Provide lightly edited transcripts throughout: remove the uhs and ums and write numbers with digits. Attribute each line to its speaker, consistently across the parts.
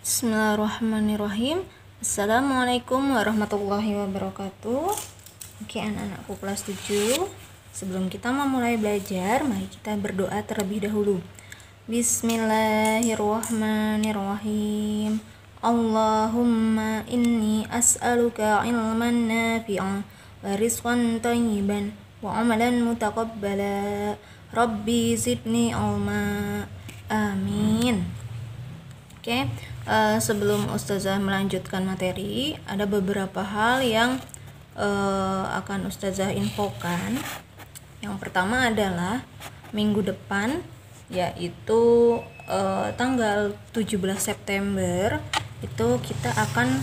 Speaker 1: Bismillahirrahmanirrahim. Assalamualaikum warahmatullahi wabarakatuh. Oke, anak-anakku kelas 7. Sebelum kita memulai belajar, mari kita berdoa terlebih dahulu. Bismillahirrahmanirrahim. Allahumma inni as'aluka ilman nafi'an wa rizqan thayyiban wa amalan mutaqabbala. Rabbi zidni ilma. Amin. Oke, sebelum Ustazah melanjutkan materi, ada beberapa hal yang akan Ustazah infokan. Yang pertama adalah minggu depan, yaitu tanggal 17 September, itu kita akan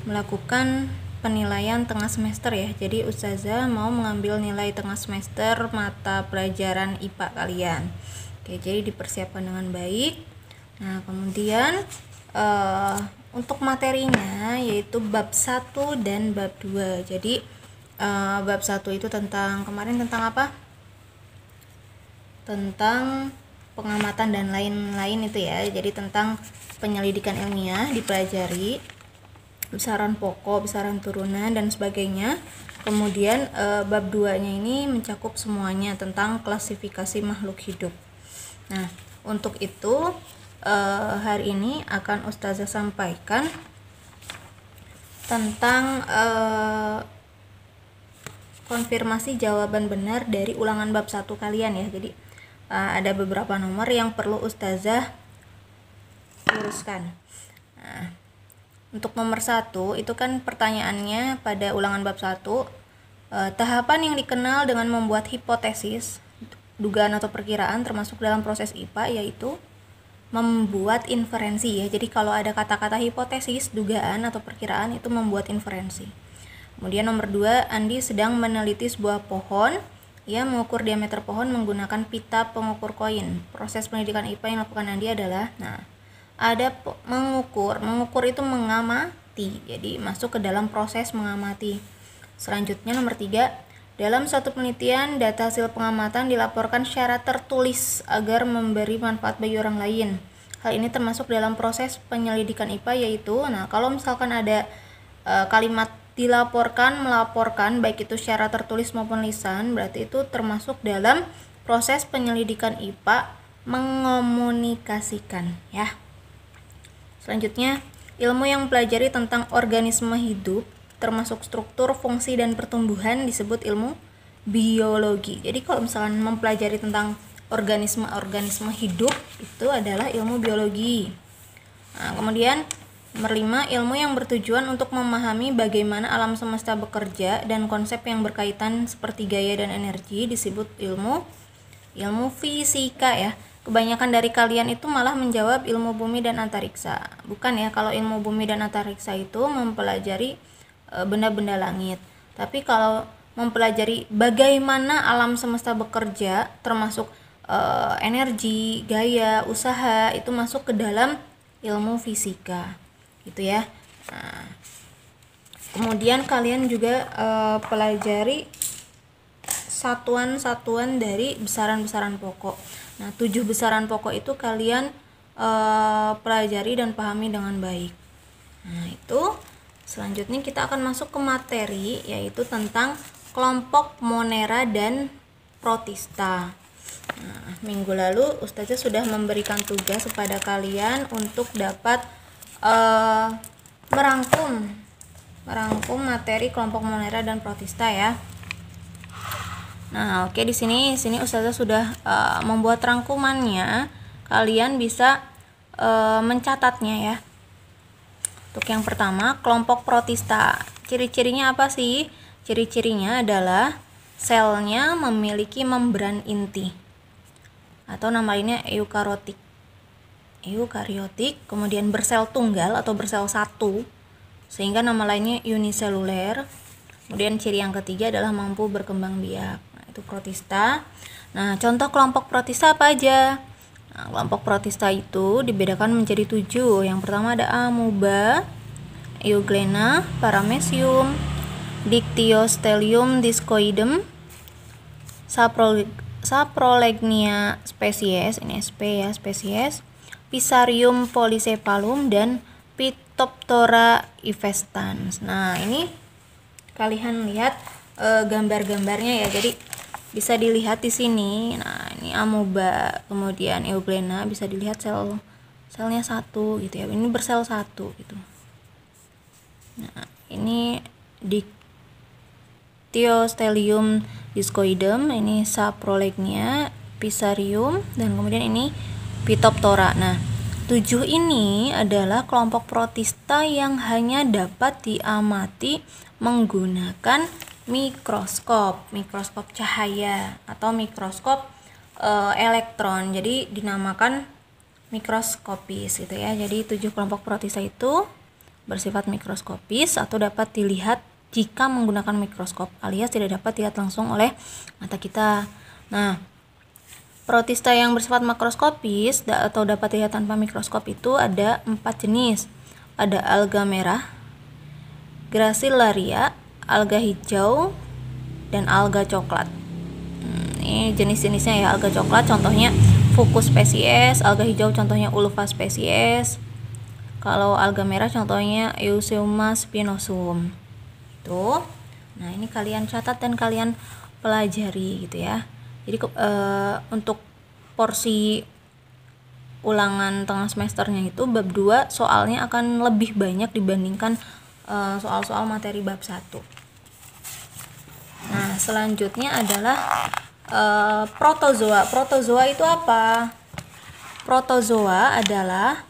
Speaker 1: melakukan penilaian tengah semester ya. Jadi Ustazah mau mengambil nilai tengah semester mata pelajaran IPA kalian. Oke, jadi dipersiapkan dengan baik. Nah, kemudian untuk materinya yaitu bab 1 dan bab 2. Jadi bab 1 itu kemarin tentang apa? Tentang pengamatan dan lain-lain itu ya. Jadi tentang penyelidikan ilmiah dipelajari, besaran pokok, besaran turunan dan sebagainya. Kemudian bab 2-nya ini mencakup semuanya tentang klasifikasi makhluk hidup. Nah, untuk itu hari ini akan Ustazah sampaikan tentang konfirmasi jawaban benar dari ulangan bab 1 kalian ya. Jadi ada beberapa nomor yang perlu Ustazah luruskan. Nah, untuk nomor 1 itu kan pertanyaannya pada ulangan bab 1, tahapan yang dikenal dengan membuat hipotesis, dugaan atau perkiraan termasuk dalam proses IPA yaitu membuat inferensi ya. Jadi kalau ada kata-kata hipotesis, dugaan atau perkiraan itu membuat inferensi. Kemudian nomor 2, Andi sedang meneliti sebuah pohon. Ia mengukur diameter pohon menggunakan pita pengukur koin. Proses pendidikan IPA yang dilakukan Andi adalah, ada mengukur. Mengukur itu mengamati. Jadi masuk ke dalam proses mengamati. Selanjutnya nomor 3, dalam suatu penelitian, data hasil pengamatan dilaporkan secara tertulis agar memberi manfaat bagi orang lain. Hal ini termasuk dalam proses penyelidikan IPA yaitu, kalau misalkan ada kalimat dilaporkan, melaporkan, baik itu secara tertulis maupun lisan, berarti itu termasuk dalam proses penyelidikan IPA mengomunikasikan ya. Selanjutnya, ilmu yang mempelajari tentang organisme hidup termasuk struktur, fungsi, dan pertumbuhan disebut ilmu biologi. Jadi kalau misalkan mempelajari tentang organisme hidup itu adalah ilmu biologi. Nah, kemudian nomor 5, ilmu yang bertujuan untuk memahami bagaimana alam semesta bekerja dan konsep yang berkaitan seperti gaya dan energi disebut ilmu fisika ya. Kebanyakan dari kalian itu malah menjawab ilmu bumi dan antariksa. Bukan ya, kalau ilmu bumi dan antariksa itu mempelajari benda-benda langit. Tapi kalau mempelajari bagaimana alam semesta bekerja termasuk energi, gaya, usaha itu masuk ke dalam ilmu fisika. Gitu ya. Nah, kemudian kalian juga pelajari satuan-satuan dari besaran-besaran pokok. Nah, 7 besaran pokok itu kalian pelajari dan pahami dengan baik. Nah, itu selanjutnya kita akan masuk ke materi yaitu tentang kelompok Monera dan Protista. Nah, minggu lalu Ustazah sudah memberikan tugas kepada kalian untuk dapat merangkum materi kelompok Monera dan Protista ya. Nah, oke, di sini Ustazah sudah membuat rangkumannya. Kalian bisa mencatatnya ya. Untuk yang pertama, kelompok protista. Ciri-cirinya apa sih? Ciri-cirinya adalah selnya memiliki membran inti atau nama lainnya eukariotik. Kemudian bersel tunggal atau bersel satu sehingga nama lainnya uniseluler. Kemudian ciri yang ketiga adalah mampu berkembang biak. Nah, itu protista. Nah, contoh kelompok protista apa aja? Nah, kelompok protista itu dibedakan menjadi 7. Yang pertama ada amoeba, euglena, paramecium, dictyostelium discoidum, saprolegnia spesies, ini SP ya, spesies, Fusarium polycephalum, dan Phytophthora infestans. Nah, ini kalian lihat gambar-gambarnya ya. Jadi bisa dilihat di sini. Nah, ini amoeba, kemudian euglena, bisa dilihat selnya satu gitu ya. Ini bersel satu gitu. Nah, ini Dictyostelium discoidum, ini Saprolegnia, Fusarium, dan kemudian ini Phytophthora. Nah, 7 ini adalah kelompok protista yang hanya dapat diamati menggunakan mikroskop cahaya atau mikroskop elektron. Jadi dinamakan mikroskopis gitu ya. Jadi 7 kelompok protista itu bersifat mikroskopis atau dapat dilihat jika menggunakan mikroskop, alias tidak dapat dilihat langsung oleh mata kita. Nah, protista yang bersifat makroskopis atau dapat dilihat tanpa mikroskop itu ada 4 jenis. Ada alga merah, Gracilaria, alga hijau, dan alga coklat. Ini jenis-jenisnya ya. Alga coklat contohnya Fucus species, alga hijau contohnya Ulva species. Kalau alga merah contohnya Eusebia spinosum. Tuh. Nah, ini kalian catat dan kalian pelajari gitu ya. Jadi untuk porsi ulangan tengah semesternya itu bab 2 soalnya akan lebih banyak dibandingkan soal-soal materi bab 1. Nah, selanjutnya adalah protozoa. Protozoa itu apa? Protozoa adalah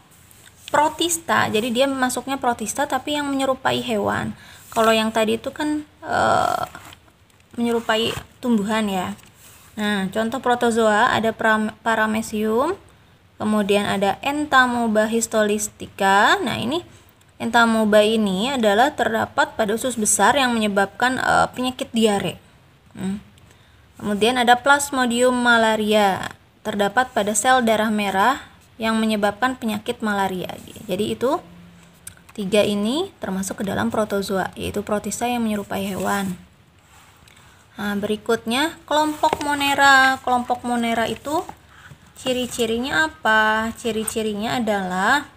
Speaker 1: protista. Jadi dia masuknya protista tapi yang menyerupai hewan. Kalau yang tadi itu kan menyerupai tumbuhan ya. Nah, contoh protozoa ada Paramecium, kemudian ada Entamoeba histolytica. Nah, ini Entamoeba ini adalah terdapat pada usus besar yang menyebabkan penyakit diare. Kemudian ada Plasmodium malaria, terdapat pada sel darah merah yang menyebabkan penyakit malaria. Jadi itu 3 ini termasuk ke dalam protozoa, yaitu protista yang menyerupai hewan. Nah, berikutnya kelompok Monera. Kelompok Monera itu ciri-cirinya apa? Ciri-cirinya adalah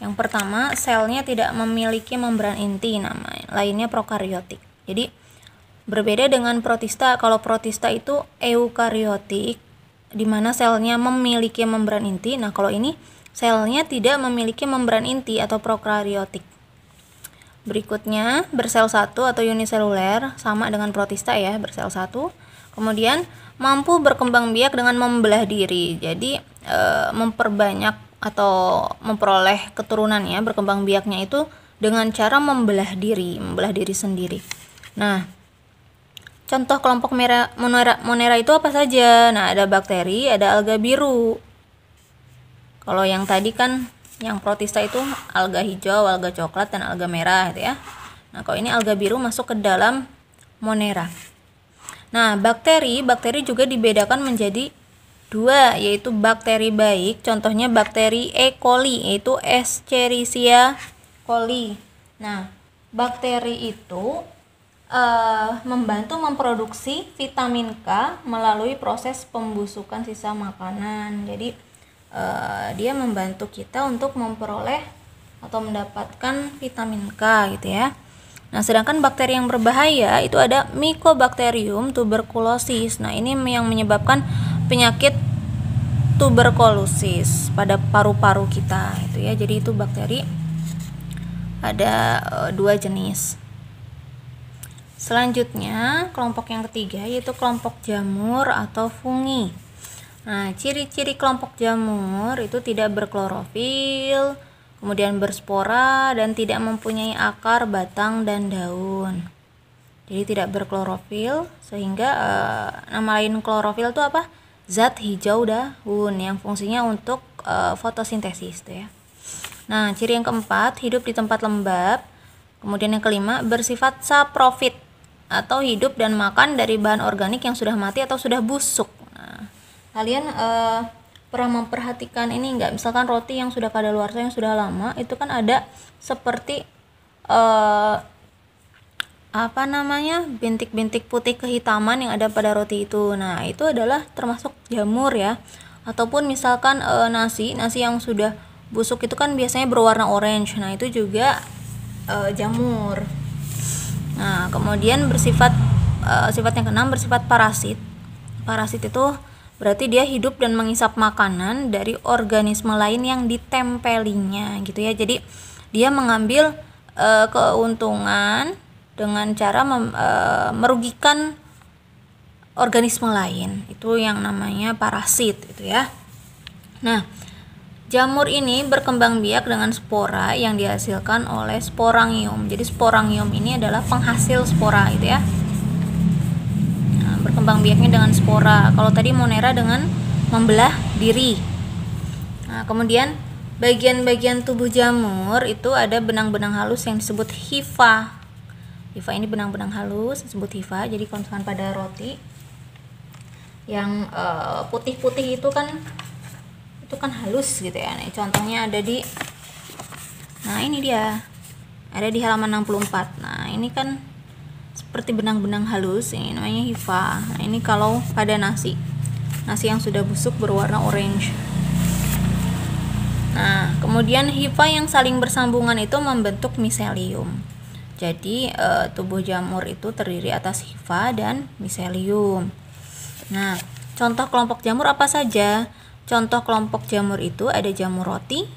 Speaker 1: yang pertama, selnya tidak memiliki membran inti, lainnya prokariotik. Jadi berbeda dengan protista. Kalau protista itu eukariotik, di mana selnya memiliki membran inti. Nah, kalau ini selnya tidak memiliki membran inti atau prokariotik. Berikutnya bersel satu atau uniseluler, sama dengan protista ya, bersel satu. Kemudian mampu berkembang biak dengan membelah diri. Jadi memperbanyak atau memperoleh keturunan ya, berkembang biaknya itu dengan cara membelah diri sendiri. Nah, contoh kelompok Monera itu apa saja? Nah, ada bakteri, ada alga biru. Kalau yang tadi kan yang protista itu alga hijau, alga coklat, dan alga merah gitu ya. Nah, kalau ini alga biru masuk ke dalam Monera. Nah, bakteri juga dibedakan menjadi 2, yaitu bakteri baik, contohnya bakteri E. coli, yaitu Escherichia coli. Nah, bakteri itu membantu memproduksi vitamin K melalui proses pembusukan sisa makanan. Jadi dia membantu kita untuk memperoleh atau mendapatkan vitamin K gitu ya. Nah, sedangkan bakteri yang berbahaya itu ada Mycobacterium tuberculosis. Nah, ini yang menyebabkan penyakit tuberkulosis pada paru-paru kita itu ya. Jadi itu bakteri ada 2 jenis. Selanjutnya, kelompok yang ketiga yaitu kelompok jamur atau fungi. Nah, ciri-ciri kelompok jamur itu tidak berklorofil, kemudian berspora, dan tidak mempunyai akar, batang, dan daun. Jadi tidak berklorofil, sehingga nama lain klorofil itu apa? Zat hijau daun yang fungsinya untuk fotosintesis tuh ya. Nah, ciri yang keempat, hidup di tempat lembab. Kemudian yang kelima, bersifat saprofit atau hidup dan makan dari bahan organik yang sudah mati atau sudah busuk. Nah, kalian pernah memperhatikan ini enggak? Misalkan roti yang sudah kadaluarsa, yang sudah lama, itu kan ada seperti bintik-bintik putih kehitaman yang ada pada roti itu. Nah, itu adalah termasuk jamur ya. Ataupun misalkan nasi yang sudah busuk itu kan biasanya berwarna orange. Nah, itu juga jamur. Nah, kemudian sifat yang keenam bersifat parasit. Parasit itu berarti dia hidup dan mengisap makanan dari organisme lain yang ditempelinya gitu ya. Jadi dia mengambil keuntungan dengan cara merugikan organisme lain. Itu yang namanya parasit gitu ya. Nah, jamur ini berkembang biak dengan spora yang dihasilkan oleh sporangium. Jadi sporangium ini adalah penghasil spora gitu ya. Berkembang biaknya dengan spora. Kalau tadi Monera dengan membelah diri. Nah, kemudian bagian-bagian tubuh jamur itu ada benang-benang halus yang disebut hifa. Hifa ini benang-benang halus disebut hifa. Jadi kalau misalkan pada roti yang putih-putih itu kan halus gitu ya. Nih, contohnya ada di ini dia. Ada di halaman 64. Nah, ini kan seperti benang-benang halus, ini namanya hifa. Nah, ini kalau pada nasi yang sudah busuk berwarna orange. Nah, kemudian hifa yang saling bersambungan itu membentuk miselium. Jadi tubuh jamur itu terdiri atas hifa dan miselium. Nah, contoh kelompok jamur apa saja? Contoh kelompok jamur itu ada jamur roti,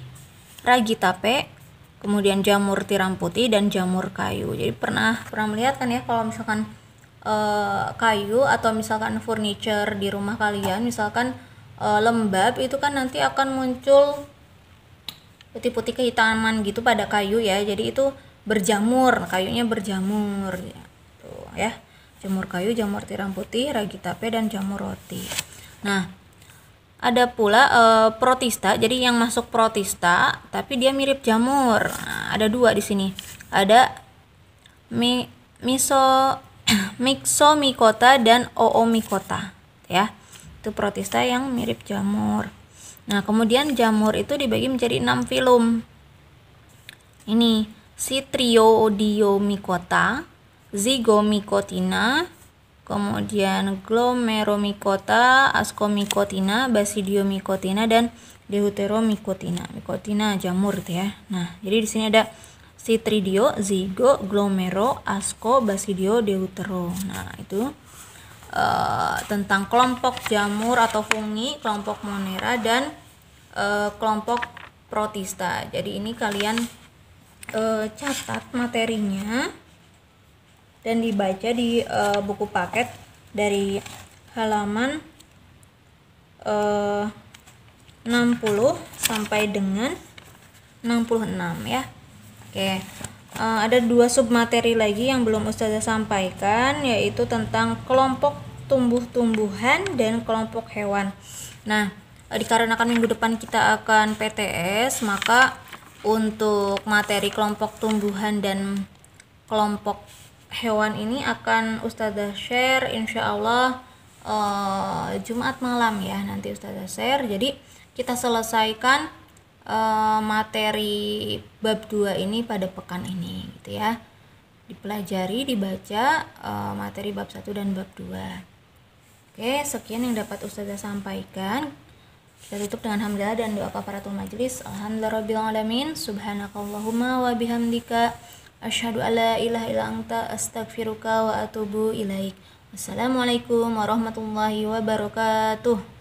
Speaker 1: ragi tape, kemudian jamur tiram putih dan jamur kayu. Jadi pernah melihat kan ya, kalau misalkan kayu atau misalkan furniture di rumah kalian misalkan lembab, itu kan nanti akan muncul putih-putih kehitaman gitu pada kayu ya. Jadi itu berjamur, kayunya berjamur tuh ya. Jamur kayu, jamur tiram putih, ragi tape dan jamur roti. Nah, ada pula protista. Jadi yang masuk protista tapi dia mirip jamur. Nah, ada dua di sini. Ada Myxomycota dan Oomycota ya. Itu protista yang mirip jamur. Nah, kemudian jamur itu dibagi menjadi 6 filum. Ini Citriodiomycota, Zygomycotina, kemudian Glomeromycota, Ascomycotina, Basidiomycotina dan Deuteromycotina. Mycotina jamur itu ya. Nah, jadi di sini ada Citridio, Zygo, Glomero, Asco, Basidio, Deutero. Nah, itu tentang kelompok jamur atau fungi, kelompok Monera dan kelompok protista. Jadi ini kalian catat materinya dan dibaca di buku paket dari halaman 60 sampai dengan 66 ya. Oke, ada 2 submateri lagi yang belum Ustazah sampaikan, yaitu tentang kelompok tumbuh-tumbuhan dan kelompok hewan. Nah, dikarenakan minggu depan kita akan PTS, maka untuk materi kelompok tumbuhan dan kelompok hewan ini akan Ustazah share insya Allah Jumat malam ya. Nanti Ustazah share. Jadi kita selesaikan materi bab 2 ini pada pekan ini gitu ya. Dipelajari, dibaca materi bab 1 dan bab 2. Oke, sekian yang dapat Ustazah sampaikan. Kita tutup dengan hamdalah dan doa kafaratul majelis. Alhamdulillahirabbil alamin. Subhanakallahumma wa bihamdika asyhadu alla ilaha illa anta astaghfiruka wa atubu ilaik. Wassalamualaikum warahmatullahi wabarakatuh.